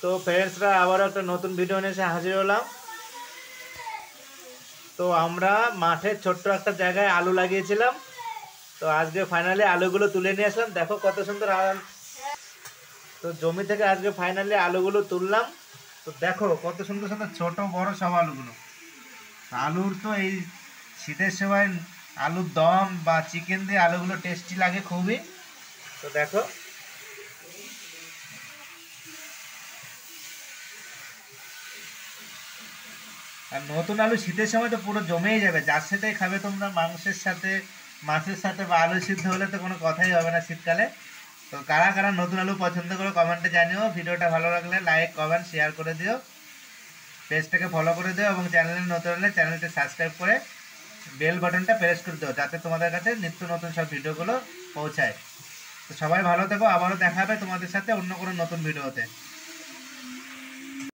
তো ফ্রেন্ডসরা আবারও একটা নতুন ভিডিও নিয়ে এসে হাজির হলাম। তো আমরা মাঠে ছোট্ট একটা জায়গায় আলু লাগিয়েছিলাম। তো আজকে ফাইনালি আলুগুলো তুলে নিয়ে আসলাম, দেখো কত সুন্দর আলু। তো জমি থেকে আজকে ফাইনালি আলুগুলো তুললাম। তো দেখো কত সুন্দর সুন্দর ছোট বড় সব আলুগুলো। আলুর তো এই শীতের সময় আলুর দম বা চিকেন দিয়ে আলুগুলো টেস্টি লাগে খুবই। তো দেখো, আর নতুন আলু শীতের সময় তো পুরো জমেই যাবে, যার সাথেই খাবে তোমরা, মাংসের সাথে, মাছের সাথে বা আলু সিদ্ধ হলে তো কোনো কথাই হবে না শীতকালে। তো কারা কারা নতুন আলু পছন্দ করো কমেন্টে জানিও। ভিডিওটা ভালো লাগলে লাইক কমেন্ট শেয়ার করে দিও, পেজটাকে ফলো করে দিও এবং চ্যানেলে নতুন হলে চ্যানেলটি সাবস্ক্রাইব করে বেল বাটনটা প্রেস করে দিও, যাতে তোমাদের কাছে নিত্য নতুন সব ভিডিওগুলো পৌঁছায়। তো সবাই ভালো থেকো, আবারও দেখা হবে তোমাদের সাথে অন্য কোনো নতুন ভিডিওতে।